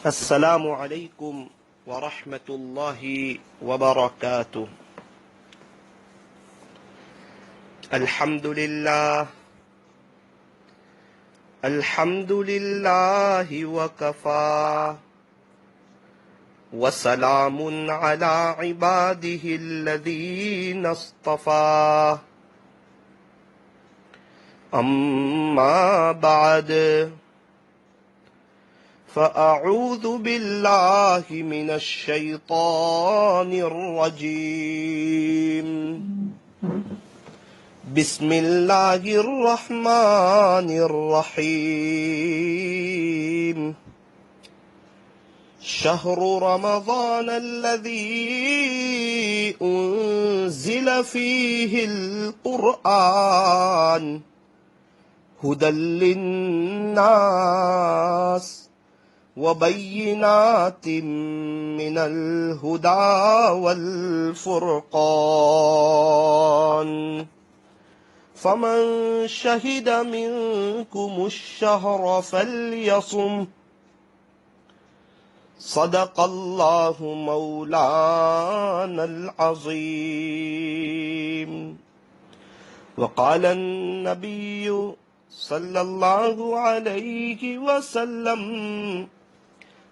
السلام علیکم ورحمۃ اللہ وبرکاتہ۔ الحمد للہ وکفی وسلام علی عبادہ الذین اصطفی، اما بعد فأعوذ باللہ من الشیطان الرجیم، بسم اللہ الرحمن الرحیم۔ شہر رمضان الذی انزل فیہ القرآن ھدی للناس وبینات من الہدی والفرقان، فمن شہد منکم الشہر فلیصم، صدق اللہ مولانا العظیم۔ وقال النبی صلی اللہ علیہ وسلم،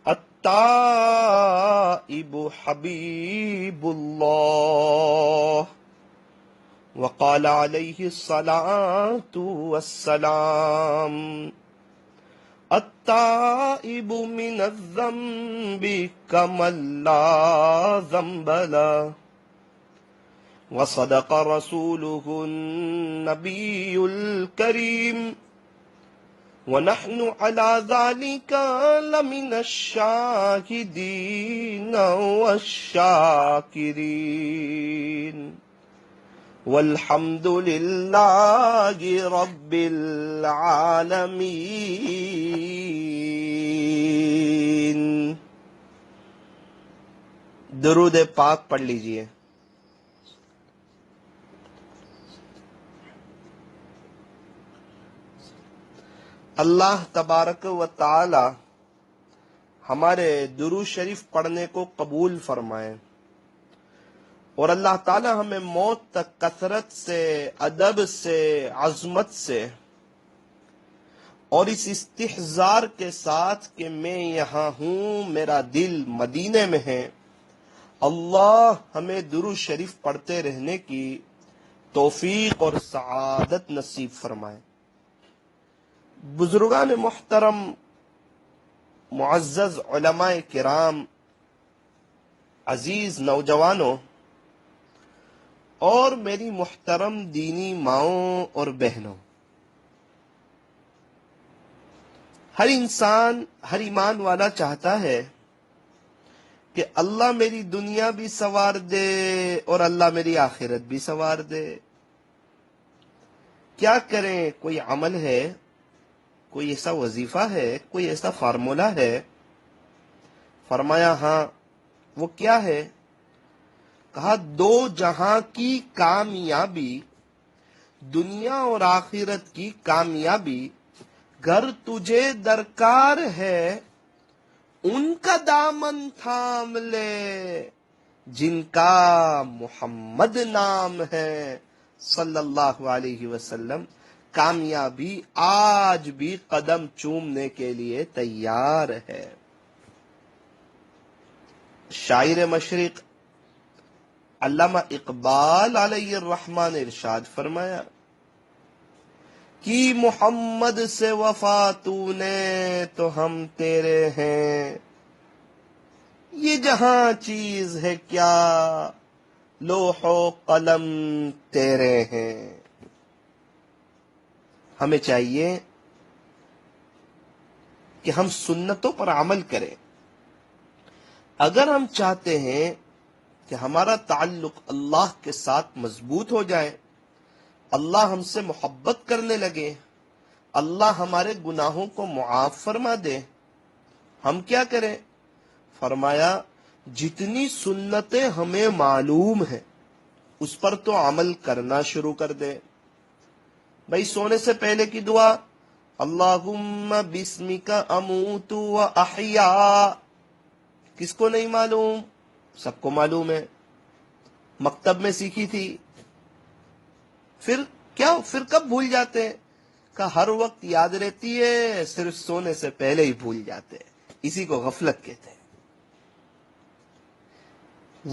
التائب حبیب اللہ۔ وقال علیہ الصلاۃ والسلام، التائب من الذنب کمن لا ذنب لہ۔ وصدق رسولہ النبی الکریم، ونحن على ذلك لمن الشاهدين والشاكرين، والحمد لله رب العالمين۔ درود پاک پڑھ لیجئے۔ اللہ تبارک و تعالی ہمارے درود شریف پڑھنے کو قبول فرمائے، اور اللہ تعالی ہمیں موت تک کثرت سے، ادب سے، عظمت سے، اور اس استحضار کے ساتھ کہ میں یہاں ہوں، میرا دل مدینے میں ہے، اللہ ہمیں درود شریف پڑھتے رہنے کی توفیق اور سعادت نصیب فرمائے۔ بزرگان محترم، معزز علماء کرام، عزیز نوجوانوں، اور میری محترم دینی ماؤں اور بہنوں، ہر انسان، ہر ایمان والا چاہتا ہے کہ اللہ میری دنیا بھی سنوار دے اور اللہ میری آخرت بھی سنوار دے۔ کیا کریں؟ کوئی عمل ہے، کوئی ایسا وظیفہ ہے، کوئی ایسا فارمولہ ہے؟ فرمایا ہاں۔ وہ کیا ہے؟ کہا دو جہاں کی کامیابی، دنیا اور آخرت کی کامیابی، گر تجھے درکار ہے ان کا دامن تھام لے جن کا محمد نام ہے صلی اللہ علیہ وسلم۔ کامیابی آج بھی قدم چومنے کے لیے تیار ہے۔ شاعر مشرق علامہ اقبال علیہ الرحمن نے ارشاد فرمایا، کی محمد سے وفا تو نے تو ہم تیرے ہیں، یہ جہاں چیز ہے کیا لوح و قلم تیرے ہیں۔ ہمیں چاہیے کہ ہم سنتوں پر عمل کریں۔ اگر ہم چاہتے ہیں کہ ہمارا تعلق اللہ کے ساتھ مضبوط ہو جائے، اللہ ہم سے محبت کرنے لگے، اللہ ہمارے گناہوں کو معاف فرما دے، ہم کیا کریں؟ فرمایا جتنی سنتیں ہمیں معلوم ہیں اس پر تو عمل کرنا شروع کر دے۔ بھائی سونے سے پہلے کی دعا اللہم بسمک اموت و احیا، کس کو نہیں معلوم؟ سب کو معلوم ہے، مکتب میں سیکھی تھی۔ پھر کیا، پھر کب بھول جاتے ہیں؟ کہ ہر وقت یاد رہتی ہے، صرف سونے سے پہلے ہی بھول جاتے ہیں، اسی کو غفلت کہتے ہیں۔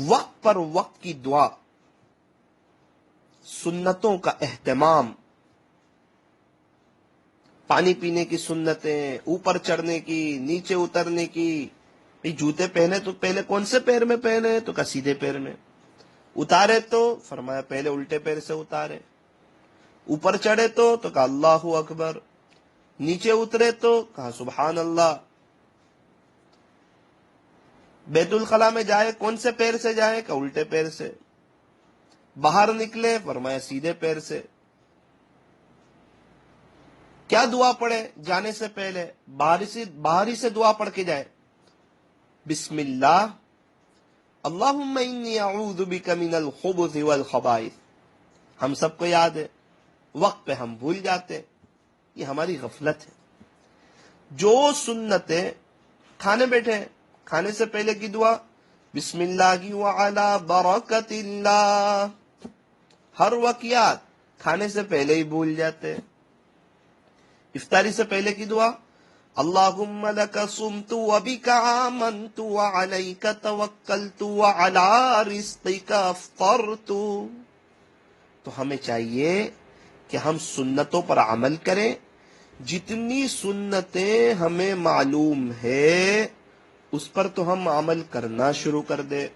وقت پر وقت کی دعا، سنتوں کا اہتمام، پانی پینے کی سنتیں، اوپر چڑھنے کی، نیچے اترنے کی۔ جوتے پہنے تو پہلے کون سے پیر میں پہنے؟ تو کہا سیدھے پیر میں۔ اتارے تو فرمایا پہلے الٹے پیر سے اتارے۔ اوپر چڑھے تو کہا اللہ اکبر۔ نیچے اترے تو کہا سبحان اللہ۔ بیت الخلاء میں جائے کون سے پیر سے جائے؟ کہ الٹے پیر سے۔ باہر نکلے فرمایا سیدھے پیر سے۔ کیا دعا پڑھے جانے سے پہلے؟ باہری سے دعا پڑھ کے جائے، بسم اللہ اللہم انی اعوذ بک من الخبث والخبائث۔ ہم سب کو یاد ہے، وقت پہ ہم بھول جاتے، یہ ہماری غفلت ہے۔ جو سنتیں، کھانے بیٹھے، کھانے سے پہلے کی دعا بسم اللہ وعلی برکت اللہ، ہر وقت یاد، کھانے سے پہلے ہی بھول جاتے۔ افطاری سے پہلے کی دعا اللہم لک صمت وبک آمنت وعلیک توکلت وعلی رزقک افطرت۔ تو ہمیں چاہیے کہ ہم سنتوں پر عمل کریں، جتنی سنتیں ہمیں معلوم ہے اس پر تو ہم عمل کرنا شروع کر دیں،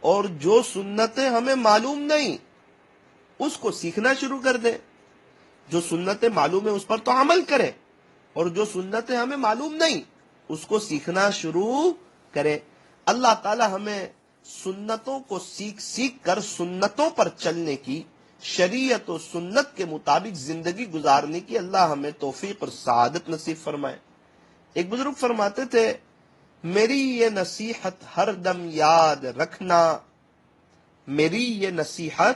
اور جو سنتیں ہمیں معلوم نہیں اس کو سیکھنا شروع کر دیں۔ جو سنتیں معلوم ہیں اس پر تو عمل کریں، اور جو سنتیں ہمیں معلوم نہیں اس کو سیکھنا شروع کریں۔ اللہ تعالی ہمیں سنتوں کو سیکھ کر سنتوں پر چلنے کی، شریعت و سنت کے مطابق زندگی گزارنے کی اللہ ہمیں توفیق اور سعادت نصیب فرمائے۔ ایک بزرگ فرماتے تھے، میری یہ نصیحت ہر دم یاد رکھنا، میری یہ نصیحت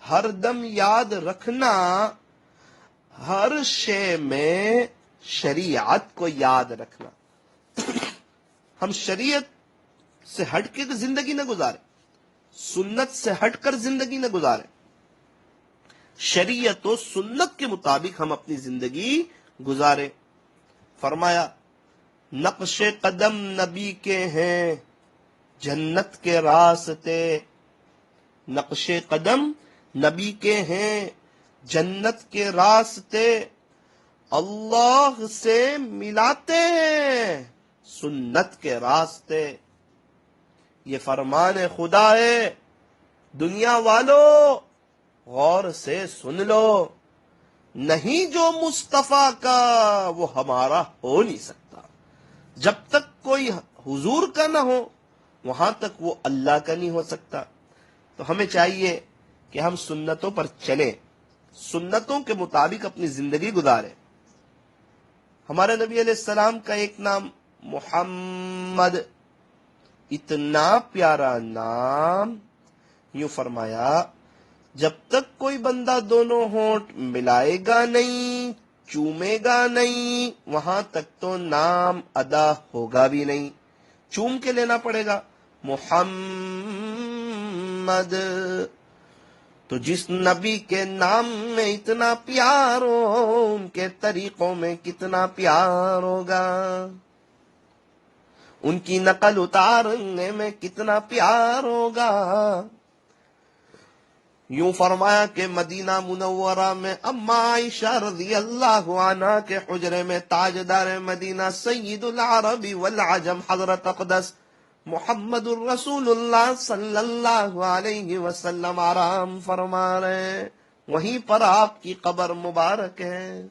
ہر دم یاد رکھنا، ہر شے میں شریعت کو یاد رکھنا۔ ہم شریعت سے ہٹ کے زندگی نہ گزارے، سنت سے ہٹ کر زندگی نہ گزارے، شریعت و سنت کے مطابق ہم اپنی زندگی گزارے۔ فرمایا نقش قدم نبی کے ہیں جنت کے راستے، نقش قدم نبی کے ہیں جنت کے راستے، اللہ سے ملاتے ہیں سنت کے راستے۔ یہ فرمان خدا ہے، دنیا والو غور سے سن لو، نہیں جو مصطفیٰ کا وہ ہمارا ہو نہیں سکتا۔ جب تک کوئی حضور کا نہ ہو وہاں تک وہ اللہ کا نہیں ہو سکتا۔ تو ہمیں چاہیے کہ ہم سنتوں پر چلیں، سنتوں کے مطابق اپنی زندگی گزاریں۔ ہمارے نبی علیہ السلام کا ایک نام محمد، اتنا پیارا نام، یوں فرمایا جب تک کوئی بندہ دونوں ہونٹ ملائے گا نہیں، چومے گا نہیں، وہاں تک تو نام ادا ہوگا بھی نہیں، چوم کے لینا پڑے گا محمد۔ تو جس نبی کے نام میں اتنا پیار ہو، ان کے طریقوں میں کتنا پیار ہوگا، ان کی نقل اتارنے میں کتنا پیار ہوگا۔ یوں فرمایا کہ مدینہ منورہ میں اما عائشہ رضی اللہ عنہا کے حجرے میں تاجدار مدینہ سید العرب والعجم حضرت اقدس محمد الرسول اللہ صلی اللہ علیہ وسلم آرام فرما رہے ہیں، وہیں پر آپ کی قبر مبارک ہے۔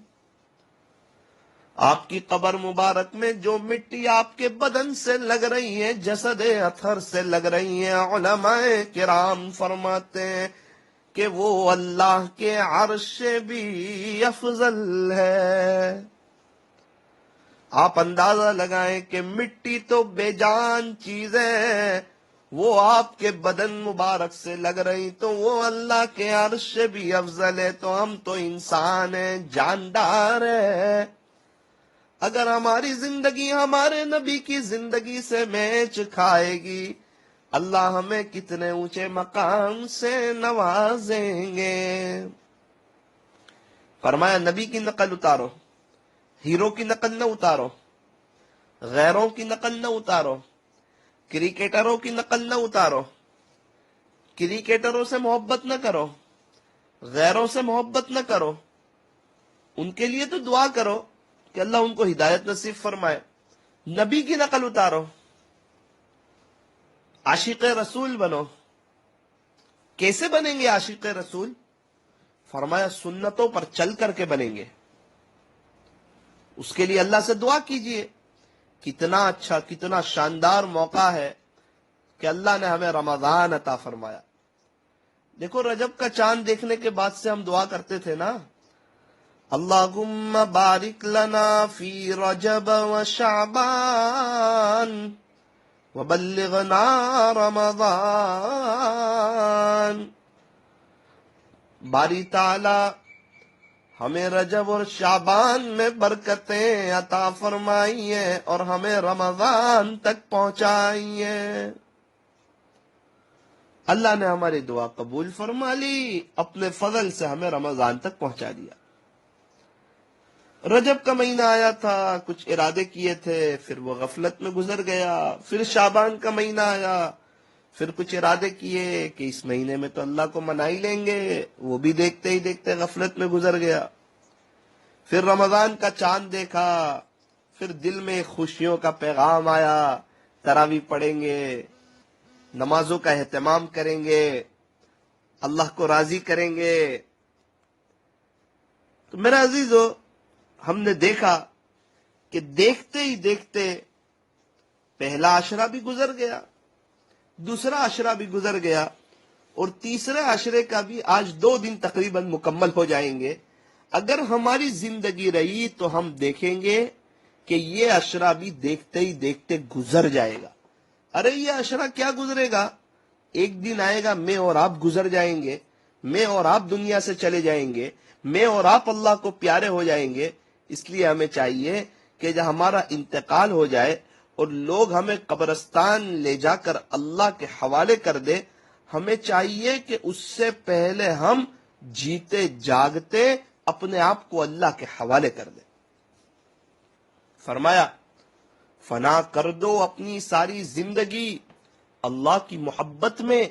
آپ کی قبر مبارک میں جو مٹی آپ کے بدن سے لگ رہی ہے، جسد اطہر سے لگ رہی ہے، علماء کرام فرماتے ہیں کہ وہ اللہ کے عرش سے بھی افضل ہے۔ آپ اندازہ لگائیں کہ مٹی تو بے جان چیز ہے، وہ آپ کے بدن مبارک سے لگ رہی تو وہ اللہ کے عرش سے بھی افضل ہے. تو ہم تو انسان ہیں، جاندار ہے. اگر ہماری زندگی ہمارے نبی کی زندگی سے میچ کھائے گی، اللہ ہمیں کتنے اونچے مقام سے نوازیں گے. فرمایا نبی کی نقل اتارو، ہیرو کی نقل نہ اتارو، غیروں کی نقل نہ اتارو، کرکٹروں کی نقل نہ اتارو. کرکٹروں سے محبت نہ کرو، غیروں سے محبت نہ کرو. ان کے لیے تو دعا کرو کہ اللہ ان کو ہدایت نصیب فرمائے. نبی کی نقل اتارو، عاشق رسول بنو. کیسے بنیں گے عاشق رسول؟ فرمایا سنتوں پر چل کر کے بنیں گے. اس کے لیے اللہ سے دعا کیجئے. کتنا اچھا، کتنا شاندار موقع ہے کہ اللہ نے ہمیں رمضان عطا فرمایا. دیکھو رجب کا چاند دیکھنے کے بعد سے ہم دعا کرتے تھے نا، اللہم بارک لنا فی رجب و شعبان وبلغنا رمضان. باری تعالی ہمیں رجب اور شعبان میں برکتیں عطا فرمائیے اور ہمیں رمضان تک پہنچائیے. اللہ نے ہماری دعا قبول فرما لی، اپنے فضل سے ہمیں رمضان تک پہنچا دیا. رجب کا مہینہ آیا تھا، کچھ ارادے کیے تھے، پھر وہ غفلت میں گزر گیا. پھر شعبان کا مہینہ آیا، پھر کچھ ارادے کیے کہ اس مہینے میں تو اللہ کو منا ہی لیں گے، وہ بھی دیکھتے ہی دیکھتے غفلت میں گزر گیا. پھر رمضان کا چاند دیکھا، پھر دل میں خوشیوں کا پیغام آیا، تراویح پڑھیں گے، نمازوں کا اہتمام کریں گے، اللہ کو راضی کریں گے. تو میرا عزیزو، ہم نے دیکھا کہ دیکھتے ہی دیکھتے پہلا عشرہ بھی گزر گیا، دوسرا عشرہ بھی گزر گیا، اور تیسرے عشرے کا بھی آج 2 دن تقریباً مکمل ہو جائیں گے. اگر ہماری زندگی رہی تو ہم دیکھیں گے کہ یہ عشرہ بھی دیکھتے ہی دیکھتے گزر جائے گا. ارے یہ عشرہ کیا گزرے گا؟ ایک دن آئے گا میں اور آپ گزر جائیں گے، میں اور آپ دنیا سے چلے جائیں گے، میں اور آپ اللہ کو پیارے ہو جائیں گے. اس لیے ہمیں چاہیے کہ جب ہمارا انتقال ہو جائے اور لوگ ہمیں قبرستان لے جا کر اللہ کے حوالے کر دے، ہمیں چاہیے کہ اس سے پہلے ہم جیتے جاگتے اپنے آپ کو اللہ کے حوالے کر دیں. فرمایا فنا کر دو اپنی ساری زندگی اللہ کی محبت میں.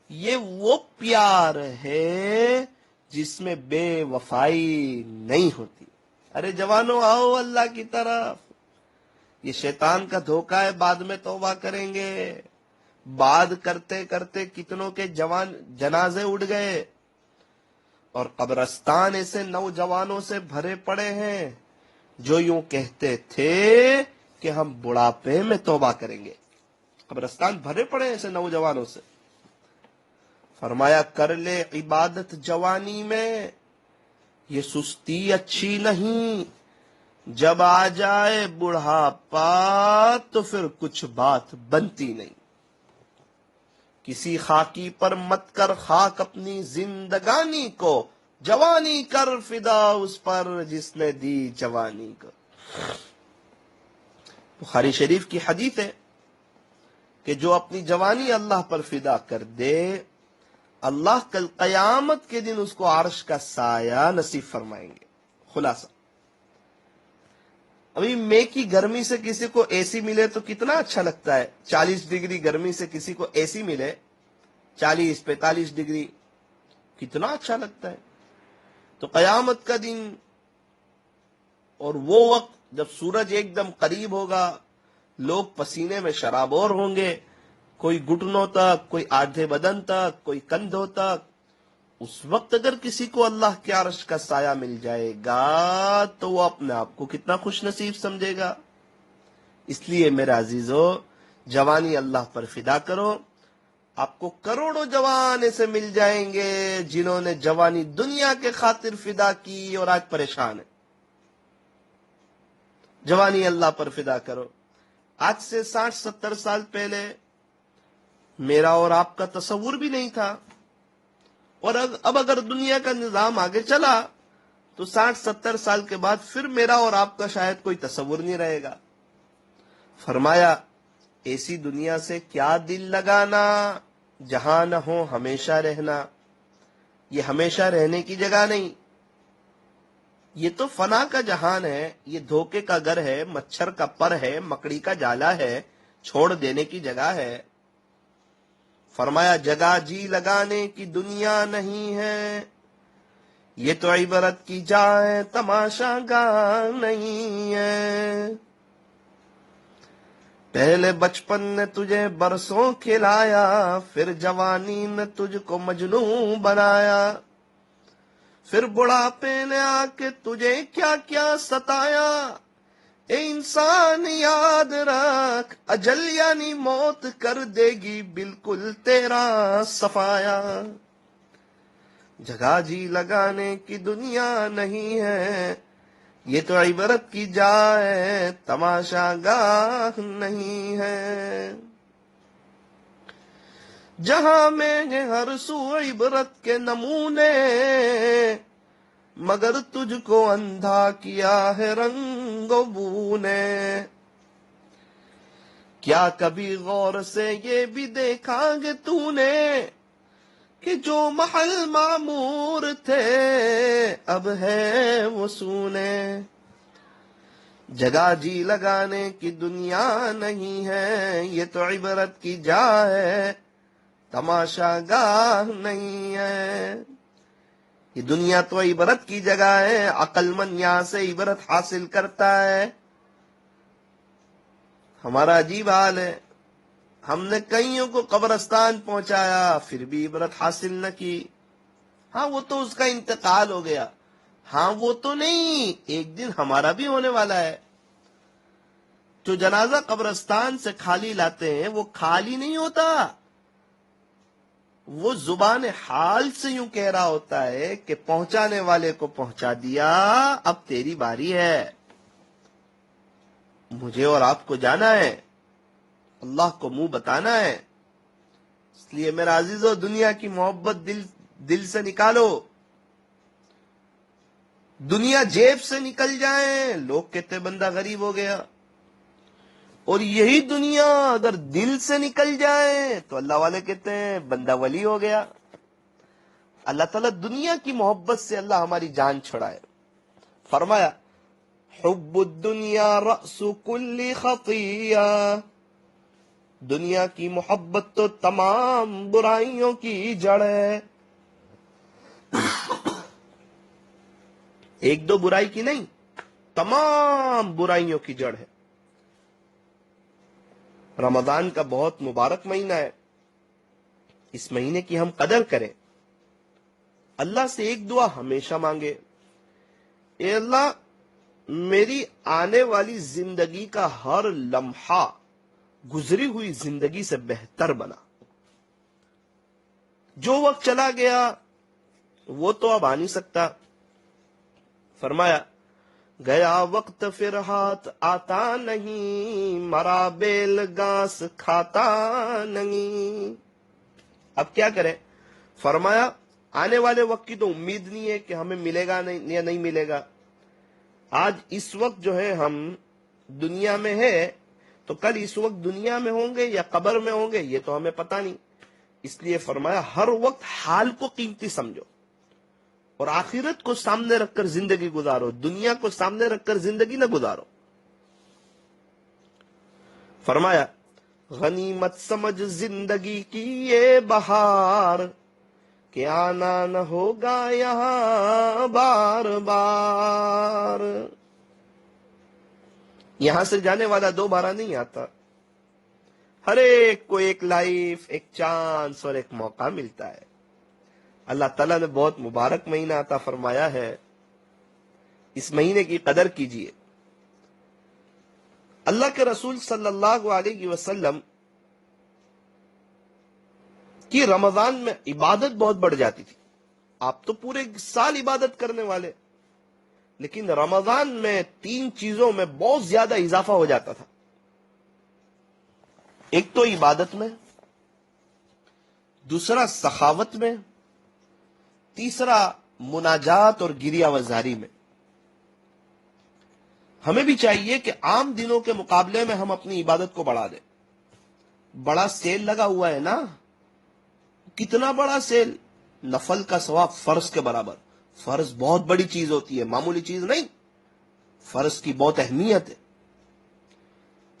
یہ وہ پیار ہے جس میں بے وفائی نہیں ہوتی. ارے جوانوں آؤ اللہ کی طرف. یہ شیطان کا دھوکہ ہے، بعد میں توبہ کریں گے. بعد کرتے کرتے کتنوں کے جوان جنازے اٹھ گئے اور قبرستان ایسے نوجوانوں سے بھرے پڑے ہیں جو یوں کہتے تھے کہ ہم بڑھاپے میں توبہ کریں گے. قبرستان بھرے پڑے ہیں ایسے نوجوانوں سے. فرمایا کر لے عبادت جوانی میں، یہ سستی اچھی نہیں. جب آ جائے بڑھاپا تو پھر کچھ بات بنتی نہیں. کسی خاکی پر مت کر خاک اپنی زندگانی کو، جوانی کر فدا اس پر جس نے دی جوانی کو. بخاری شریف کی حدیث ہے کہ جو اپنی جوانی اللہ پر فدا کر دے، اللہ کل قیامت کے دن اس کو عرش کا سایہ نصیب فرمائیں گے. خلاصہ، ابھی مئی کی گرمی سے کسی کو اے سی ملے تو کتنا اچھا لگتا ہے. 40 ڈگری گرمی سے کسی کو اے سی ملے، 40-45 ڈگری، کتنا اچھا لگتا ہے. تو قیامت کا دن اور وہ وقت جب سورج ایک دم قریب ہوگا، لوگ پسینے میں شرابور ہوں گے، کوئی گھٹنوں تک، کوئی آدھے بدن تک، کوئی کندھوں تک. اس وقت اگر کسی کو اللہ کے عرش کا سایہ مل جائے گا تو وہ اپنے آپ کو کتنا خوش نصیب سمجھے گا. اس لیے میرا عزیزو، جوانی اللہ پر فدا کرو. آپ کو کروڑوں جوان ایسے مل جائیں گے جنہوں نے جوانی دنیا کے خاطر فدا کی اور آج پریشان ہیں. جوانی اللہ پر فدا کرو. آج سے 60-70 سال پہلے میرا اور آپ کا تصور بھی نہیں تھا. اور اب اگر دنیا کا نظام آگے چلا تو 60-70 سال کے بعد پھر میرا اور آپ کا شاید کوئی تصور نہیں رہے گا. فرمایا ایسی دنیا سے کیا دل لگانا جہاں نہ ہو ہمیشہ رہنا. یہ ہمیشہ رہنے کی جگہ نہیں، یہ تو فنا کا جہان ہے، یہ دھوکے کا گھر ہے، مچھر کا پر ہے، مکڑی کا جالا ہے، چھوڑ دینے کی جگہ ہے. فرمایا جگہ جی لگانے کی دنیا نہیں ہے، یہ تو عبرت کی جا ہے تماشا گاہ نہیں ہے. پہلے بچپن نے تجھے برسوں کھلایا، پھر جوانی نے تجھ کو مجنوں بنایا، پھر بڑھاپے نے آ کے تجھے کیا کیا ستایا. اے انسان یاد رکھ اجل یعنی موت کر دے گی بالکل تیرا صفایا. جگہ جی لگانے کی دنیا نہیں ہے، یہ تو عبرت کی جا ہے تماشا گاہ نہیں ہے. جہاں میں ہے ہر سو عبرت کے نمونے، مگر تجھ کو اندھا کیا ہے رنگ و بو نے. کیا کبھی غور سے یہ بھی دیکھا کہ تو نے کہ جو محل معمور تھے اب ہے وہ سونے. جگہ جی لگانے کی دنیا نہیں ہے، یہ تو عبرت کی جا ہے تماشا گاہ نہیں ہے. یہ دنیا تو عبرت کی جگہ ہے، عقل مند یہاں سے عبرت حاصل کرتا ہے. ہمارا عجیب حال ہے، ہم نے کئیوں کو قبرستان پہنچایا پھر بھی عبرت حاصل نہ کی. ہاں وہ تو اس کا انتقال ہو گیا، ہاں وہ تو نہیں، ایک دن ہمارا بھی ہونے والا ہے. جو جنازہ قبرستان سے خالی لاتے ہیں وہ خالی نہیں ہوتا، وہ زبان حال سے یوں کہہ رہا ہوتا ہے کہ پہنچانے والے کو پہنچا دیا، اب تیری باری ہے. مجھے اور آپ کو جانا ہے، اللہ کو منہ بتانا ہے. اس لیے میرا عزیزو دنیا کی محبت دل سے نکالو. دنیا جیب سے نکل جائیں لوگ کہتے بندہ غریب ہو گیا، اور یہی دنیا اگر دل سے نکل جائے تو اللہ والے کہتے ہیں بندہ ولی ہو گیا. اللہ تعالیٰ دنیا کی محبت سے اللہ ہماری جان چھڑائے. فرمایا حب الدنیا رأس کل خطیہ، دنیا کی محبت تو تمام برائیوں کی جڑ ہے. ایک دو برائی کی نہیں، تمام برائیوں کی جڑ ہے. رمضان کا بہت مبارک مہینہ ہے، اس مہینے کی ہم قدر کریں. اللہ سے ایک دعا ہمیشہ مانگے، اے اللہ میری آنے والی زندگی کا ہر لمحہ گزری ہوئی زندگی سے بہتر بنا. جو وقت چلا گیا وہ تو اب آ نہیں سکتا. فرمایا گیا وقت پھر ہاتھ آتا نہیں، مرا بیل گھاس کھاتا نہیں. اب کیا کرے؟ فرمایا آنے والے وقت کی تو امید نہیں ہے کہ ہمیں ملے گا نہیں یا نہیں ملے گا. آج اس وقت جو ہے ہم دنیا میں ہے تو کل اس وقت دنیا میں ہوں گے یا قبر میں ہوں گے یہ تو ہمیں پتہ نہیں. اس لیے فرمایا ہر وقت حال کو قیمتی سمجھو اور آخرت کو سامنے رکھ کر زندگی گزارو، دنیا کو سامنے رکھ کر زندگی نہ گزارو. فرمایا غنیمت سمجھ زندگی کی یہ بہار کہ آنا نہ ہوگا یہاں بار بار. یہاں سے جانے والا دوبارہ نہیں آتا، ہر ایک کو ایک لائف، ایک چانس اور ایک موقع ملتا ہے. اللہ تعالیٰ نے بہت مبارک مہینہ عطا فرمایا ہے، اس مہینے کی قدر کیجیے. اللہ کے رسول صلی اللہ علیہ وسلم کی رمضان میں عبادت بہت بڑھ جاتی تھی. آپ تو پورے سال عبادت کرنے والے، لیکن رمضان میں 3 چیزوں میں بہت زیادہ اضافہ ہو جاتا تھا. ایک تو عبادت میں، دوسرا سخاوت میں، تیسرا مناجات اور گریہ وزاری میں۔ ہمیں بھی چاہیے کہ عام دنوں کے مقابلے میں ہم اپنی عبادت کو بڑھا دیں۔ بڑا سیل لگا ہوا ہے نا، کتنا بڑا سیل، نفل کا ثواب فرض کے برابر۔ فرض بہت بڑی چیز ہوتی ہے، معمولی چیز نہیں، فرض کی بہت اہمیت ہے۔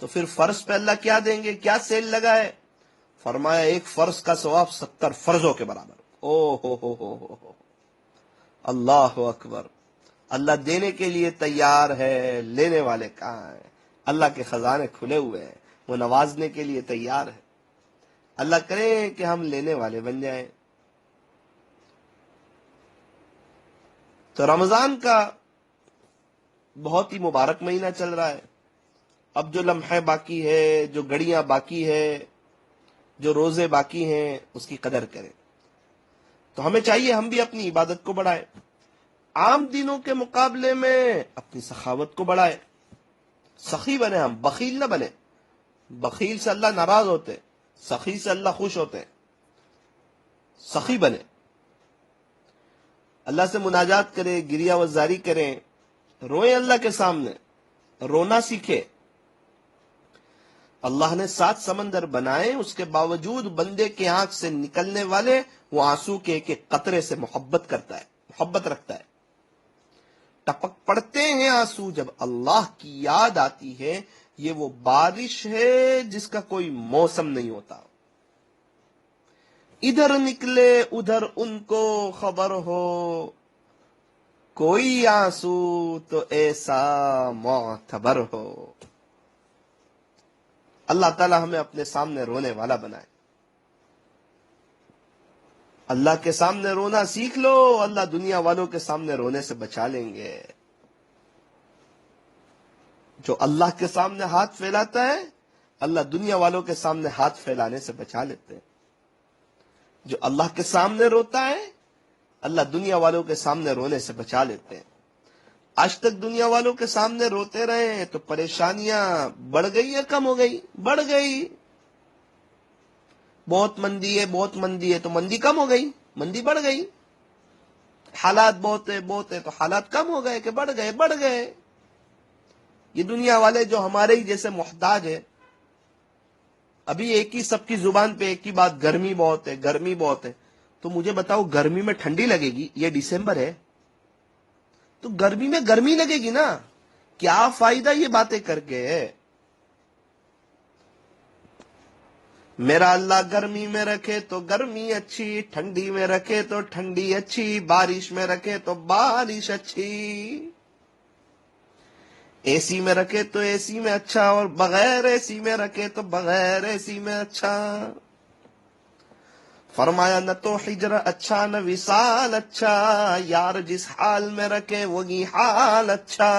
تو پھر فرض پہ اللہ کیا دیں گے؟ کیا سیل لگا ہے؟ فرمایا ایک فرض کا ثواب 70 فرضوں کے برابر۔ او ہو، اللہ اکبر۔ اللہ دینے کے لیے تیار ہے، لینے والے کہاں ہیں؟ اللہ کے خزانے کھلے ہوئے ہیں، وہ نوازنے کے لیے تیار ہے۔ اللہ کرے کہ ہم لینے والے بن جائیں۔ تو رمضان کا بہت ہی مبارک مہینہ چل رہا ہے۔ اب جو لمحے باقی ہے، جو گھڑیاں باقی ہے، جو روزے باقی ہیں، اس کی قدر کریں۔ تو ہمیں چاہیے ہم بھی اپنی عبادت کو بڑھائیں، عام دنوں کے مقابلے میں اپنی سخاوت کو بڑھائیں۔ سخی بنے، ہم بخیل نہ بنے۔ بخیل سے اللہ ناراض ہوتے، سخی سے اللہ خوش ہوتے ہیں۔ سخی بنے، اللہ سے مناجات کریں، گریہ وزاری کریں، روئیں اللہ کے سامنے، رونا سیکھے۔ اللہ نے 7 سمندر بنائے، اس کے باوجود بندے کے آنکھ سے نکلنے والے وہ آنسو کے ایک ایک قطرے سے محبت کرتا ہے، محبت رکھتا ہے۔ ٹپک پڑتے ہیں آنسو جب اللہ کی یاد آتی ہے۔ یہ وہ بارش ہے جس کا کوئی موسم نہیں ہوتا۔ ادھر نکلے ادھر ان کو خبر ہو، کوئی آنسو تو ایسا معتبر ہو۔ اللہ تعالی ہمیں اپنے سامنے رونے والا بنائے۔ اللہ کے سامنے رونا سیکھ لو، اللہ دنیا والوں کے سامنے رونے سے بچا لیں گے۔ جو اللہ کے سامنے ہاتھ پھیلاتا ہے، اللہ دنیا والوں کے سامنے ہاتھ پھیلانے سے بچا لیتے ہیں۔ جو اللہ کے سامنے روتا ہے، اللہ دنیا والوں کے سامنے رونے سے بچا لیتے ہیں۔ آج تک دنیا والوں کے سامنے روتے رہے تو پریشانیاں بڑھ گئی یا کم ہو گئی؟ بڑھ گئی۔ بہت مندی ہے، بہت مندی ہے، تو مندی کم ہو گئی؟ مندی بڑھ گئی۔ حالات بہت ہے تو حالات کم ہو گئے کہ بڑھ گئے؟ بڑھ گئے۔ یہ دنیا والے جو ہمارے ہی جیسے محتاج ہے، ابھی ایک ہی سب کی زبان پہ ایک ہی بات، گرمی بہت ہے، گرمی بہت ہے۔ تو مجھے بتاؤ، گرمی میں ٹھنڈی لگے گی؟ یہ دسمبر ہے تو گرمی میں گرمی لگے گی نا۔ کیا فائدہ یہ باتیں کر کے؟ میرا اللہ گرمی میں رکھے تو گرمی اچھی، ٹھنڈی میں رکھے تو ٹھنڈی اچھی، بارش میں رکھے تو بارش اچھی، اے سی میں رکھے تو اے سی میں اچھا، اور بغیر اے سی میں رکھے تو بغیر اے سی میں اچھا۔ فرمایا نہ تو ہجر اچھا نہ وصال اچھا، یار جس حال میں رکھے وہی حال اچھا۔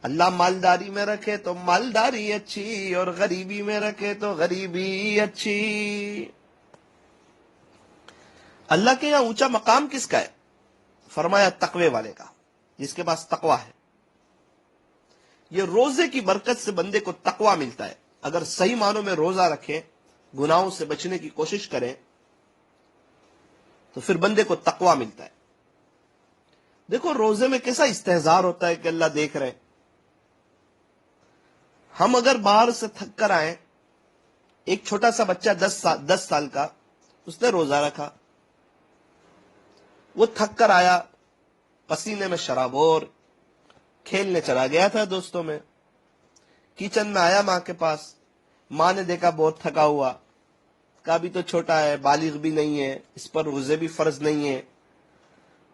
اللہ مالداری میں رکھے تو مالداری اچھی، اور غریبی میں رکھے تو غریبی اچھی۔ اللہ کے یہاں اونچا مقام کس کا ہے؟ فرمایا تقوی والے کا، جس کے پاس تقوی ہے۔ یہ روزے کی برکت سے بندے کو تقوی ملتا ہے۔ اگر صحیح معنوں میں روزہ رکھیں، گناہوں سے بچنے کی کوشش کریں، تو پھر بندے کو تقوی ملتا ہے۔ دیکھو روزے میں کیسا استحضار ہوتا ہے کہ اللہ دیکھ رہے ہیں۔ ہم اگر باہر سے تھک کر آئیں، ایک چھوٹا سا بچہ 10 سال کا، اس نے روزہ رکھا، وہ تھک کر آیا، پسینے میں شرابور، کھیلنے چلا گیا تھا دوستوں میں، کچن میں آیا ماں کے پاس، ماں نے دیکھا بہت تھکا ہوا، کہا بھی تو چھوٹا ہے، بالغ بھی نہیں ہے، اس پر روزے بھی فرض نہیں ہے۔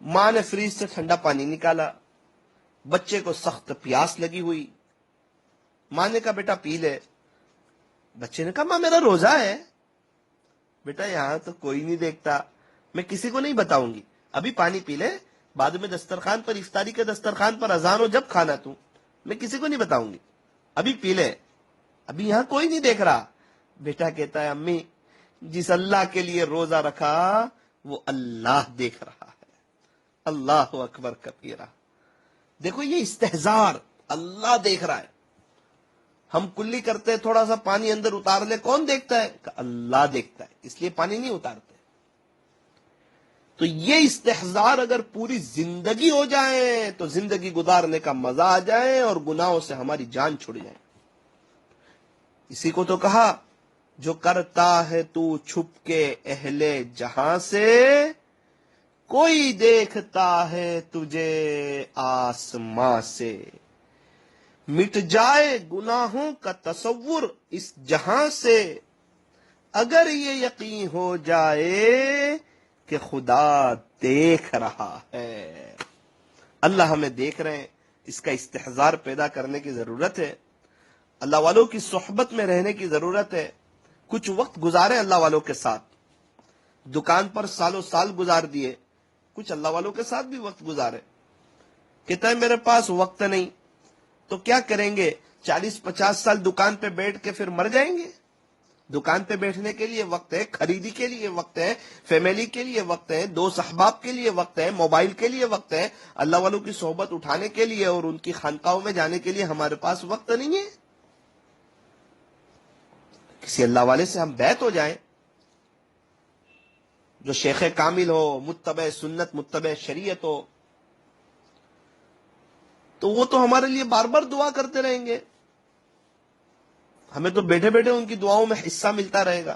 ماں نے فریج سے ٹھنڈا پانی نکالا، بچے کو سخت پیاس لگی ہوئی، ماں نے کہا بیٹا پی لے۔ بچے نے کہا ماں میرا روزہ ہے۔ بیٹا یہاں تو کوئی نہیں دیکھتا، میں کسی کو نہیں بتاؤں گی، ابھی پانی پی لے، بعد میں دسترخوان پر، افطاری کے دسترخوان پر اذان ہو جب کھانا تو، میں کسی کو نہیں بتاؤں گی، ابھی پی لے، ابھی یہاں کوئی نہیں دیکھ رہا۔ بیٹا کہتا ہے امی جس اللہ کے لیے روزہ رکھا وہ اللہ دیکھ رہا ہے۔ اللہ اکبر کبیرہ۔ دیکھو یہ استحضار، اللہ دیکھ رہا ہے۔ ہم کلی کرتے ہیں، تھوڑا سا پانی اندر اتار لے، کون دیکھتا ہے؟ کہ اللہ دیکھتا ہے، اس لیے پانی نہیں اتارتے۔ تو یہ استحضار اگر پوری زندگی ہو جائے تو زندگی گزارنے کا مزہ آ جائے اور گناہوں سے ہماری جان چھڑ جائے۔ اسی کو تو کہا جو کرتا ہے تو چھپ کے اہل جہاں سے، کوئی دیکھتا ہے تجھے آسماں سے۔ مٹ جائے گناہوں کا تصور اس جہاں سے، اگر یہ یقین ہو جائے کہ خدا دیکھ رہا ہے۔ اللہ ہمیں دیکھ رہے ہیں، اس کا استحضار پیدا کرنے کی ضرورت ہے۔ اللہ والوں کی صحبت میں رہنے کی ضرورت ہے۔ کچھ وقت گزارے اللہ والوں کے ساتھ، دکان پر سالوں سال گزار دیے، کچھ اللہ والوں کے ساتھ بھی وقت گزارے۔ کہتا ہے میرے پاس وقت نہیں، تو کیا کریں گے؟ 40-50 سال دکان پہ بیٹھ کے پھر مر جائیں گے؟ دکان پہ بیٹھنے کے لیے وقت ہے، خریدی کے لیے وقت ہے، فیملی کے لیے وقت ہے، دوست احباب کے لیے وقت ہے، موبائل کے لیے وقت ہے، اللہ والوں کی صحبت اٹھانے کے لیے اور ان کی خانقاہوں میں جانے کے لیے ہمارے پاس وقت نہیں ہے۔ کسی اللہ والے سے ہم بیعت ہو جائیں، جو شیخ کامل ہو، متبع سنت، متبع شریعت ہو، تو وہ تو ہمارے لیے بار بار دعا کرتے رہیں گے، ہمیں تو بیٹھے بیٹھے ان کی دعاؤں میں حصہ ملتا رہے گا۔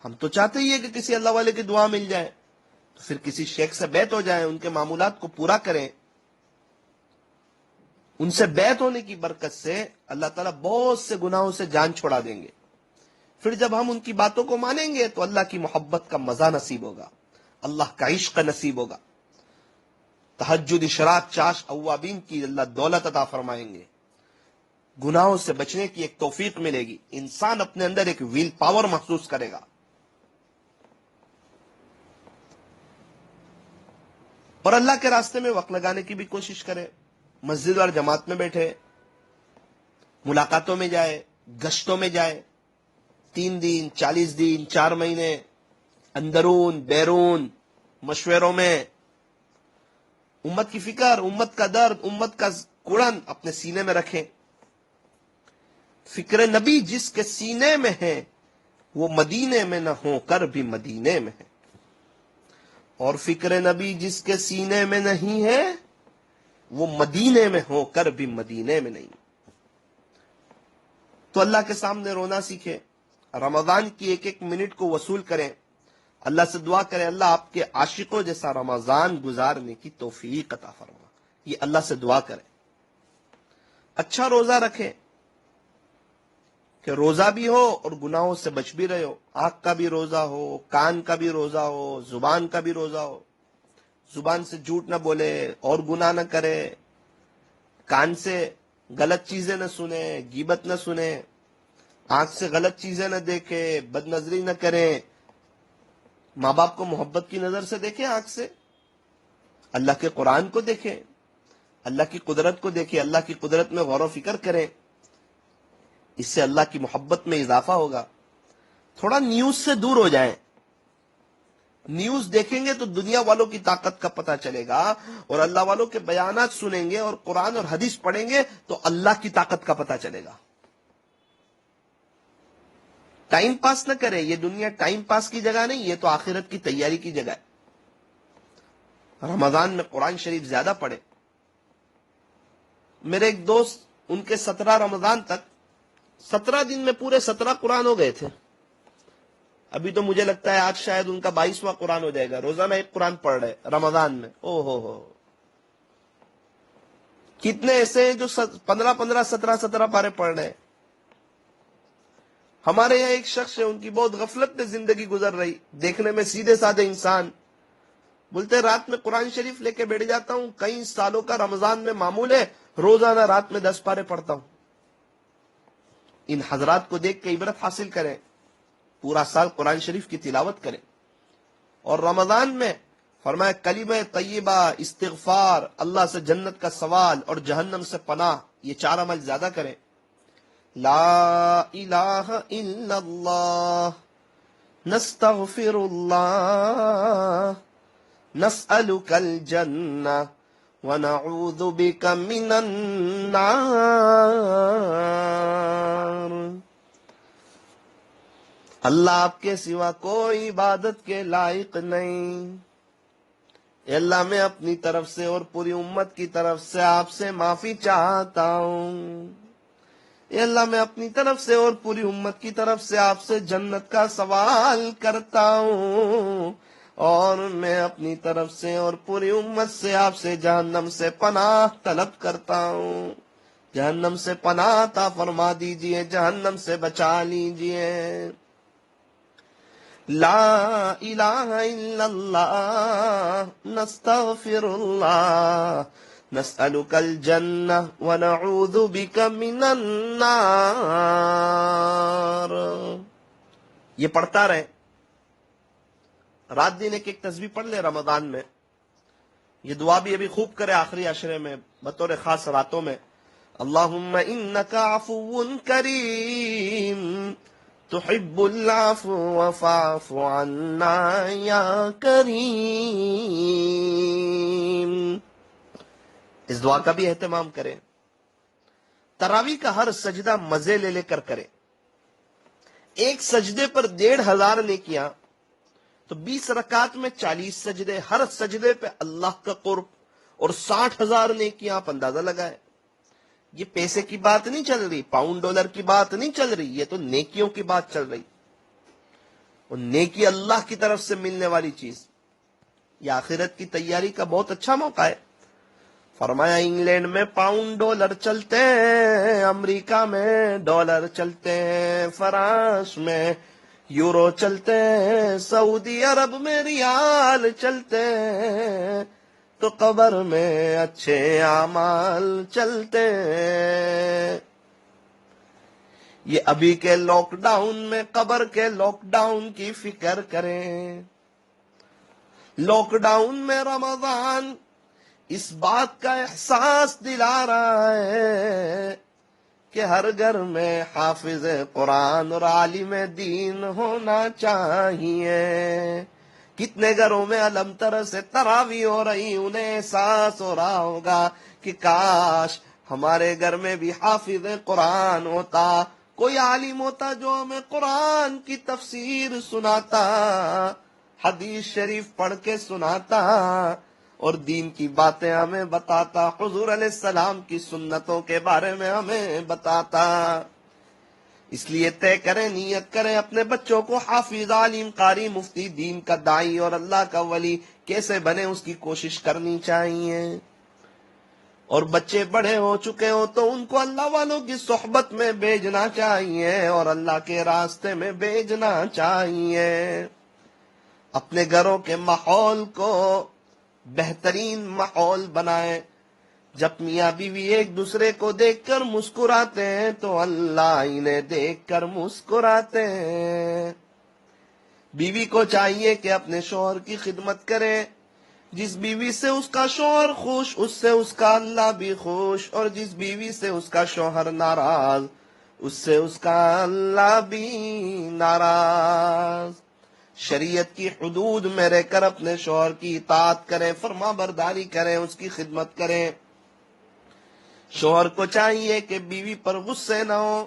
ہم تو چاہتے ہی ہے کہ کسی اللہ والے کی دعا مل جائے، تو پھر کسی شیخ سے بیعت ہو جائیں، ان کے معمولات کو پورا کریں۔ ان سے بیعت ہونے کی برکت سے اللہ تعالیٰ بہت سے گناہوں سے جان چھڑا دیں گے۔ پھر جب ہم ان کی باتوں کو مانیں گے تو اللہ کی محبت کا مزہ نصیب ہوگا، اللہ کا عشق نصیب ہوگا، تہجد، اشراق، چاش، اوابین کی اللہ دولت عطا فرمائیں گے، گناہوں سے بچنے کی ایک توفیق ملے گی، انسان اپنے اندر ایک ویل پاور محسوس کرے گا۔ اور اللہ کے راستے میں وقت لگانے کی بھی کوشش کرے، مسجد اور جماعت میں بیٹھے، ملاقاتوں میں جائے، گشتوں میں جائے، 3 دن، 40 دن، 4 مہینے، اندرون بیرون مشوروں میں، امت کی فکر، امت کا درد، امت کا کوڑن اپنے سینے میں رکھیں۔ فکر نبی جس کے سینے میں ہے وہ مدینے میں نہ ہو کر بھی مدینے میں ہے، اور فکر نبی جس کے سینے میں نہیں ہے وہ مدینے میں ہو کر بھی مدینے میں نہیں۔ تو اللہ کے سامنے رونا سیکھیں، رمضان کی ایک ایک منٹ کو وصول کریں، اللہ سے دعا کریں اللہ آپ کے عاشقوں جیسا رمضان گزارنے کی توفیق عطا فرما۔ یہ اللہ سے دعا کریں۔ اچھا روزہ رکھیں کہ روزہ بھی ہو اور گناہوں سے بچ بھی رہے ہو، آنکھ کا بھی روزہ ہو، کان کا بھی روزہ ہو، زبان کا بھی روزہ ہو، زبان سے جھوٹ نہ بولے اور گناہ نہ کرے، کان سے غلط چیزیں نہ سنے، غیبت نہ سنے، آنکھ سے غلط چیزیں نہ دیکھے، بد نظری نہ کرے، ماں باپ کو محبت کی نظر سے دیکھیں، آنکھ سے اللہ کے قرآن کو دیکھیں، اللہ کی قدرت کو دیکھیں، اللہ کی قدرت میں غور و فکر کریں، اس سے اللہ کی محبت میں اضافہ ہوگا۔ تھوڑا نیوز سے دور ہو جائیں، نیوز دیکھیں گے تو دنیا والوں کی طاقت کا پتہ چلے گا، اور اللہ والوں کے بیانات سنیں گے اور قرآن اور حدیث پڑھیں گے تو اللہ کی طاقت کا پتہ چلے گا۔ ٹائم پاس نہ کریں، یہ دنیا ٹائم پاس کی جگہ نہیں، یہ تو آخرت کی تیاری کی جگہ ہے۔ رمضان میں قرآن شریف زیادہ پڑھے۔ میرے ایک دوست، ان کے 17 رمضان تک 17 دن میں پورے 17 قرآن ہو گئے تھے۔ ابھی تو مجھے لگتا ہے آج شاید ان کا 22واں قرآن ہو جائے گا، روزانہ ایک قرآن پڑھ رہے رمضان میں۔ او ہو، کتنے ایسے ہیں جو 15 17 پارے پڑھ رہے ہیں۔ ہمارے یہاں ایک شخص ہے، ان کی بہت غفلت میں زندگی گزر رہی، دیکھنے میں سیدھے سادے انسان، بولتے رات میں قرآن شریف لے کے بیٹھ جاتا ہوں، کئی سالوں کا رمضان میں معمول ہے، روزانہ رات میں 10 پارے پڑھتا ہوں۔ ان حضرات کو دیکھ کے عبرت حاصل کریں، پورا سال قرآن شریف کی تلاوت کریں، اور رمضان میں فرمایا کلمہ طیبہ، استغفار، اللہ سے جنت کا سوال اور جہنم سے پناہ، یہ 4 عمل زیادہ کریں۔ لا الہ الا اللہ، نستغفر اللہ، نسألک الجنہ، وَنَعُوذُ بِكَ مِنَ النَّارِ۔ اللہ آپ کے سوا کوئی عبادت کے لائق نہیں۔ اے اللہ میں اپنی طرف سے اور پوری امت کی طرف سے آپ سے معافی چاہتا ہوں۔ اے اللہ میں اپنی طرف سے اور پوری امت کی طرف سے آپ سے جنت کا سوال کرتا ہوں، اور میں اپنی طرف سے اور پوری امت سے آپ سے جہنم سے پناہ طلب کرتا ہوں۔ جہنم سے پناہ عطا فرما دیجئے، جہنم سے بچا لیجئے۔ لا الہ الا اللہ، نستغفر اللہ، نسألک الجنہ ونعوذ بک من النار۔ یہ پڑھتا رہے، رات دن ایک تسبیح پڑھ لے رمضان میں۔ یہ دعا بھی ابھی خوب کرے آخری عشرے میں بطور خاص راتوں میں۔ اللہم انک عفو کریم تحب العفو فاعف عنا یا کریم۔ اس دعا کا بھی اہتمام کریں۔ تراویح کا ہر سجدہ مزے لے لے کر کرے۔ ایک سجدے پر 1500 نیکیاں، تو 20 رکعت میں 40 سجدے، ہر سجدے پہ اللہ کا قرب اور 60,000 نیکیاں۔ آپ اندازہ لگائے، یہ پیسے کی بات نہیں چل رہی، پاؤنڈ ڈالر کی بات نہیں چل رہی، یہ تو نیکیوں کی بات چل رہی۔ اور نیکی اللہ کی طرف سے ملنے والی چیز، یہ آخرت کی تیاری کا بہت اچھا موقع ہے۔ فرمایا انگلینڈ میں پاؤنڈ ڈالر چلتے ہیں، امریکہ میں ڈالر چلتے ہیں، فرانس میں یورو چلتے ہیں، سعودی عرب میں ریال چلتے ہیں، تو قبر میں اچھے اعمال چلتے ہیں۔ یہ ابھی کے لاک ڈاؤن میں قبر کے لاک ڈاؤن کی فکر کریں۔ لاک ڈاؤن میں رمضان اس بات کا احساس دلا رہا ہے کہ ہر گھر میں حافظ قرآن اور عالم دین ہونا چاہیے۔ کتنے گھروں میں علم تر سے تراویح ہو رہی، انہیں احساس ہو رہا ہوگا کہ کاش ہمارے گھر میں بھی حافظ قرآن ہوتا، کوئی عالم ہوتا جو ہمیں قرآن کی تفسیر سناتا، حدیث شریف پڑھ کے سناتا اور دین کی باتیں ہمیں بتاتا، حضور علیہ السلام کی سنتوں کے بارے میں ہمیں بتاتا۔ اس لیے طے کریں، نیت کریں، اپنے بچوں کو حافظ، عالم، قاری، مفتی، دین کا داعی اور اللہ کا ولی کیسے بنے اس کی کوشش کرنی چاہیے۔ اور بچے بڑے ہو چکے ہوں تو ان کو اللہ والوں کی صحبت میں بھیجنا چاہیے اور اللہ کے راستے میں بھیجنا چاہیے۔ اپنے گھروں کے ماحول کو بہترین ماحول بنائیں۔ جب میاں بیوی ایک دوسرے کو دیکھ کر مسکراتے ہیں تو اللہ انہیں دیکھ کر مسکراتے ہیں۔ بیوی کو چاہیے کہ اپنے شوہر کی خدمت کرے، جس بیوی سے اس کا شوہر خوش، اس سے اس کا اللہ بھی خوش، اور جس بیوی سے اس کا شوہر ناراض، اس سے اس کا اللہ بھی ناراض۔ شریعت کی حدود میں رہ کر اپنے شوہر کی اطاعت کریں، فرما برداری کریں، اس کی خدمت کریں۔ شوہر کو چاہیے کہ بیوی پر غصے نہ ہو،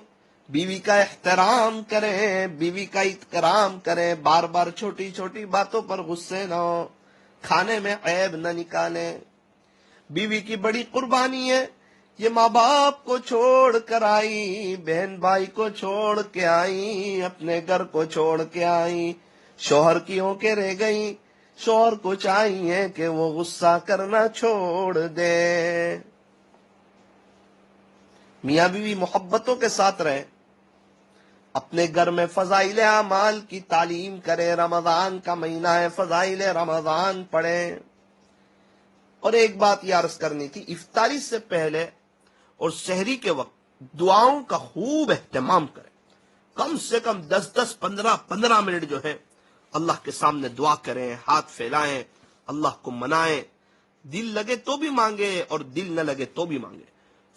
بیوی کا احترام کریں، بیوی کا اکرام کریں، بار بار چھوٹی چھوٹی باتوں پر غصے نہ ہو، کھانے میں عیب نہ نکالیں۔ بیوی کی بڑی قربانی ہے، یہ ماں باپ کو چھوڑ کر آئی، بہن بھائی کو چھوڑ کے آئی، اپنے گھر کو چھوڑ کے آئی، شوہر کی ہو کے رہ گئی۔ شوہر کو چاہیے کہ وہ غصہ کرنا چھوڑ دے۔ میاں بیوی محبتوں کے ساتھ رہے، اپنے گھر میں فضائل اعمال کی تعلیم کرے۔ رمضان کا مہینہ ہے، فضائل رمضان پڑھیں۔ اور ایک بات یہ عرض کرنی تھی، افطاری سے پہلے اور سحری کے وقت دعاؤں کا خوب اہتمام کریں۔ کم سے کم 10 15 منٹ جو ہے اللہ کے سامنے دعا کریں، ہاتھ پھیلائیں، اللہ کو منائیں۔ دل لگے تو بھی مانگے اور دل نہ لگے تو بھی مانگے۔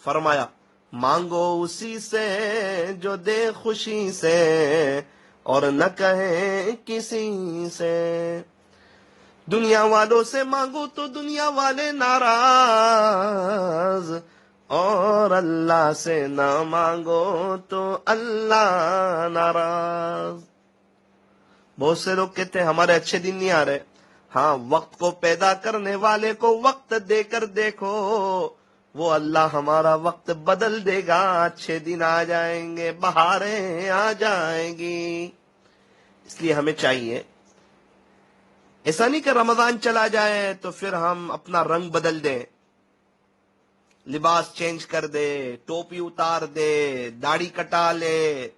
فرمایا مانگو اسی سے جو دے خوشی سے، اور نہ کہیں کسی سے۔ دنیا والوں سے مانگو تو دنیا والے ناراض، اور اللہ سے نہ مانگو تو اللہ ناراض۔ بہت سے لوگ کہتے ہیں ہمارے اچھے دن نہیں آ رہے۔ ہاں، وقت کو پیدا کرنے والے کو وقت دے کر دیکھو، وہ اللہ ہمارا وقت بدل دے گا، اچھے دن آ جائیں گے، بہاریں آ جائیں گی۔ اس لیے ہمیں چاہیے ایسا نہیں کہ رمضان چلا جائے تو پھر ہم اپنا رنگ بدل دیں، لباس چینج کر دے، ٹوپی اتار دے، داڑھی کٹا لے،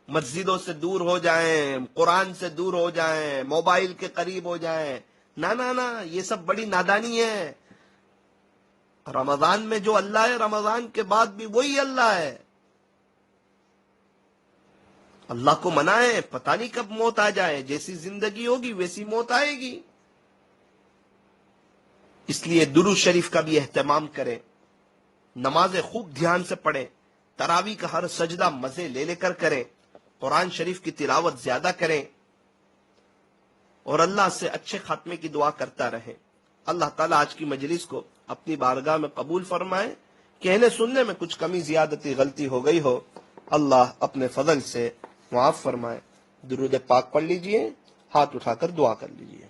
مسجدوں سے دور ہو جائیں، قرآن سے دور ہو جائیں، موبائل کے قریب ہو جائیں۔ نہ نہ نہ، یہ سب بڑی نادانی ہے۔ رمضان میں جو اللہ ہے، رمضان کے بعد بھی وہی اللہ ہے۔ اللہ کو منائے، پتہ نہیں کب موت آ جائے، جیسی زندگی ہوگی ویسی موت آئے گی۔ اس لیے درود شریف کا بھی اہتمام کریں، نمازیں خوب دھیان سے پڑھیں، تراویح کا ہر سجدہ مزے لے لے کر کریں، قرآن شریف کی تلاوت زیادہ کریں، اور اللہ سے اچھے خاتمے کی دعا کرتا رہیں۔ اللہ تعالیٰ آج کی مجلس کو اپنی بارگاہ میں قبول فرمائے۔ کہنے سننے میں کچھ کمی زیادتی غلطی ہو گئی ہو، اللہ اپنے فضل سے معاف فرمائے۔ درود پاک پڑھ لیجئے، ہاتھ اٹھا کر دعا کر لیجئے۔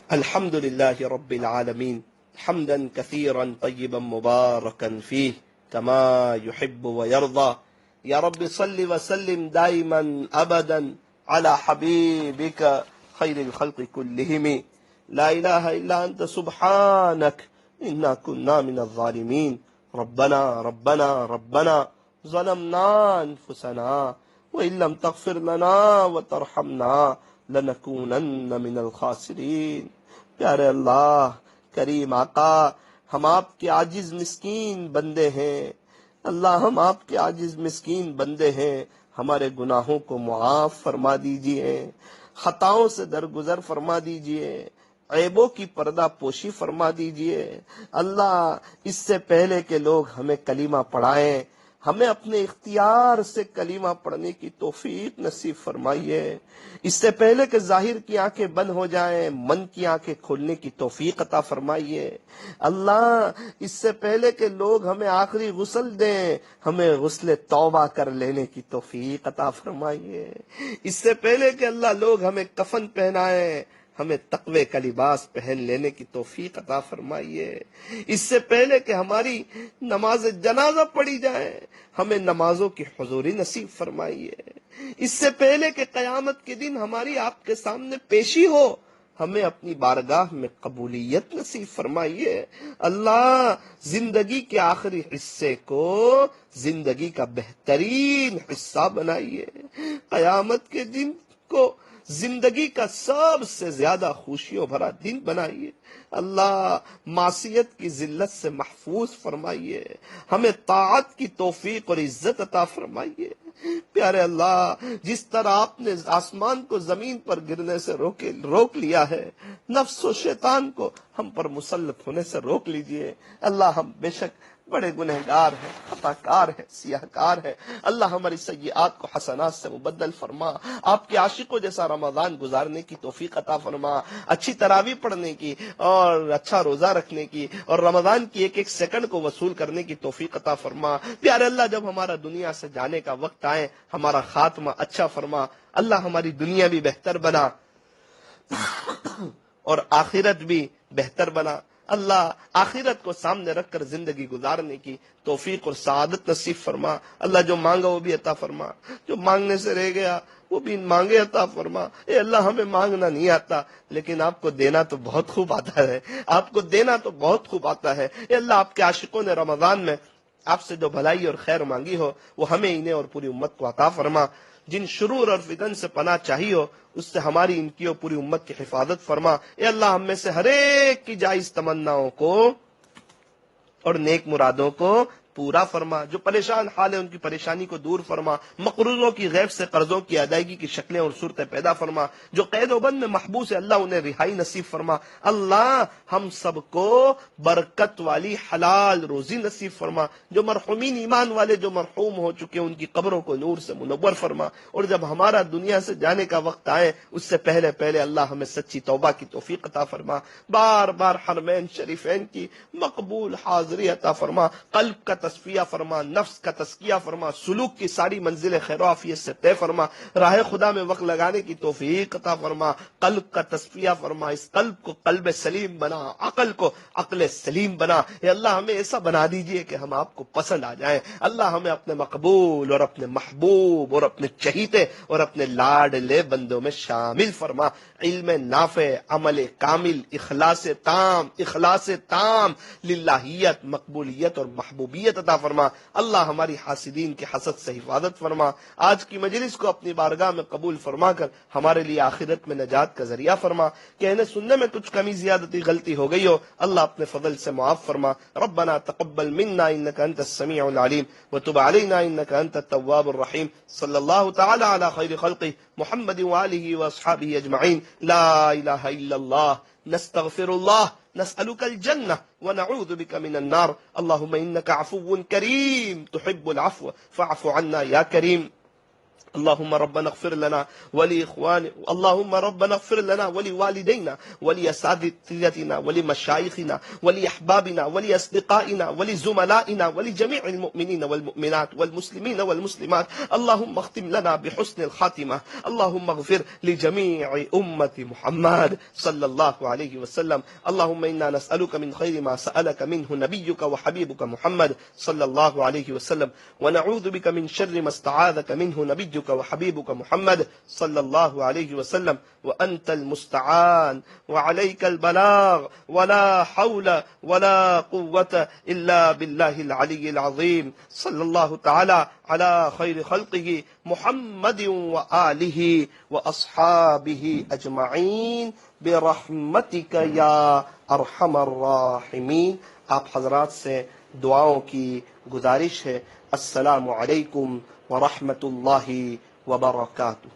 الحمد لله رب العالمين حمدا كثيرا طيبا مباركا فيه كما يحب ويرضى۔ يا رب صل وسلم دائما أبدا على حبيبك خير الخلق كلهم، لا إله إلا أنت سبحانك إنا كنا من الظالمين۔ ربنا ربنا ربنا ظلمنا أنفسنا وإن لم تغفر لنا وترحمنا لنكونن من الخاسرين۔ پیارے اللہ، کریم آقا، ہم آپ کے عاجز مسکین بندے ہیں۔ اللہ، ہم آپ کے عاجز مسکین بندے ہیں، ہمارے گناہوں کو معاف فرما دیجئے، خطاؤں سے درگزر فرما دیجئے، عیبوں کی پردہ پوشی فرما دیجئے۔ اللہ، اس سے پہلے کہ لوگ ہمیں کلمہ پڑھائیں، ہمیں اپنے اختیار سے کلمہ پڑھنے کی توفیق نصیب فرمائیے۔ اس سے پہلے کہ ظاہر کی آنکھیں بند ہو جائیں، من کی آنکھیں کھولنے کی توفیق عطا فرمائیے۔ اللہ، اس سے پہلے کہ لوگ ہمیں آخری غسل دیں، ہمیں غسل توبہ کر لینے کی توفیق عطا فرمائیے۔ اس سے پہلے کہ اللہ لوگ ہمیں کفن پہنائیں، ہمیں تقوی کا لباس پہن لینے کی توفیق عطا فرمائیے۔ اس سے پہلے کہ ہماری نماز جنازہ پڑھی جائے، ہمیں نمازوں کی حضوری نصیب فرمائیے۔ اس سے پہلے کہ قیامت کے دن ہماری آپ کے سامنے پیشی ہو، ہمیں اپنی بارگاہ میں قبولیت نصیب فرمائیے۔ اللہ، زندگی کے آخری حصے کو زندگی کا بہترین حصہ بنائیے، قیامت کے دن کو زندگی کا سب سے زیادہ خوشیوں بھرا دن بنائیے۔ اللہ، معصیت کی ذلت سے محفوظ فرمائیے، ہمیں طاعت کی توفیق اور عزت عطا فرمائیے۔ پیارے اللہ، جس طرح آپ نے آسمان کو زمین پر گرنے سے روک لیا ہے، نفس و شیطان کو ہم پر مسلط ہونے سے روک لیجئے۔ اللہ، ہم بے شک بڑے گنہگار ہیں، خطا کار ہیں، سیاہ کار ہیں۔ اللہ، ہماری سیئات کو حسنات سے مبدل فرما، آپ کے عاشقوں جیسا رمضان گزارنے کی توفیق عطا فرما، اچھی تراویح پڑھنے کی اور اچھا روزہ رکھنے کی اور رمضان کی ایک ایک سیکنڈ کو وصول کرنے کی توفیق عطا فرما۔ پیارے اللہ، جب ہمارا دنیا سے جانے کا وقت آئے، ہمارا خاتمہ اچھا فرما۔ اللہ، ہماری دنیا بھی بہتر بنا اور آخرت بھی بہتر بنا۔ اللہ، آخرت کو سامنے رکھ کر زندگی گزارنے کی توفیق اور سعادت نصیب فرما۔ اللہ، جو مانگا وہ بھی عطا فرما، جو مانگنے سے رہ گیا وہ بھی مانگے عطا فرما۔ اے اللہ، ہمیں مانگنا نہیں آتا لیکن آپ کو دینا تو بہت خوب آتا ہے، آپ کو دینا تو بہت خوب آتا ہے۔ اے اللہ، آپ کے عاشقوں نے رمضان میں آپ سے جو بھلائی اور خیر مانگی ہو وہ ہمیں انہیں اور پوری امت کو عطا فرما۔ جن شرور اور فتن سے پناہ چاہی ہو اس سے ہماری، ان کی اور پوری امت کی حفاظت فرما۔ اے اللہ، ہم میں سے ہر ایک کی جائز تمناؤں کو اور نیک مرادوں کو پورا فرما، جو پریشان حال ہے ان کی پریشانی کو دور فرما، مقروضوں کی غیب سے قرضوں کی ادائیگی کی شکلیں اور صورتیں پیدا فرما، جو قید و بند میں محبوس ہے اللہ انہیں رہائی نصیب فرما۔ اللہ ہم سب کو برکت والی حلال روزی نصیب فرما، جو مرحومین ایمان والے جو مرحوم ہو چکے ان کی قبروں کو نور سے منور فرما، اور جب ہمارا دنیا سے جانے کا وقت آئے اس سے پہلے پہلے اللہ ہمیں سچی توبہ کی توفیق عطا فرما، بار بار حرمین شریفین کی مقبول حاضری عطا فرما، قلب کا تصفیہ فرما، نفس کا تزکیہ فرما، سلوک کی ساری منزلیں خیر و عافیت سے طے فرما، راہ خدا میں وقت لگانے کی توفیق عطا فرما، قلب کا تصفیہ فرما، اس قلب کو قلب سلیم بنا، عقل کو عقل سلیم بنا۔ اے اللہ ہمیں ایسا بنا دیجئے کہ ہم آپ کو پسند آ جائیں۔ اللہ ہمیں اپنے مقبول اور اپنے محبوب اور اپنے چہیتے اور اپنے لاڈلے بندوں میں شامل فرما۔ علم نافع، عمل کامل، اخلاص تام للہیت، مقبولیت اور محبوبیت عطا فرما۔ اللہ ہماری حاسدین کے حسد سے حفاظت فرما۔ آج کی مجلس کو اپنی بارگاہ میں قبول فرما کر ہمارے لیے آخرت میں نجات کا ذریعہ فرما۔ کہنے سننے میں کچھ کمی زیادتی غلطی ہو گئی ہو اللہ اپنے فضل سے معاف فرما۔ ربنا تقبل منا انك انت السميع العليم وتب علينا انك انت التواب الرحيم۔ صلی اللہ تعالی علی خیر خلقه محمد وآلہ واصحابہ اجمعین۔ لا الہ الا اللہ، نستغفر اللہ، نسألك الجنة ونعوذ بك من النار۔ اللهم إنك عفو كريم تحب العفو فاعف عنا يا كريم۔ اللهم ربنا اغفر لنا ولوالدينا ولأساتذتنا ولمشايخنا ولأحبابنا ولأصدقائنا ولزملائنا ولجميع المؤمنين والمؤمنات والمسلمين والمسلمات۔ اللهم اختم لنا بحسن الخاتمة۔ اللهم اغفر لجميع أمة محمد صلى الله عليه وسلم۔ اللهم إنا نسألك من خير ما سألك منه نبيك وحبيبك محمد صلى الله عليه وسلم، ونعوذ بك من شر ما استعاذك منه نبيك وحبيبك محمد صلى الله عليه وسلم، وأنت المستعان وعليك البلاغ، ولا حول ولا قوة إلا بالله العلي العظيم۔ صلى الله تعالى على خير خلقه محمد وآله وأصحابه أجمعين برحمتك يا أرحم الراحمين۔ آپ حضرات سے دعاؤں کی گزارش ہے۔ السلام علیکم ورحمۃ اللہ وبرکاتہ۔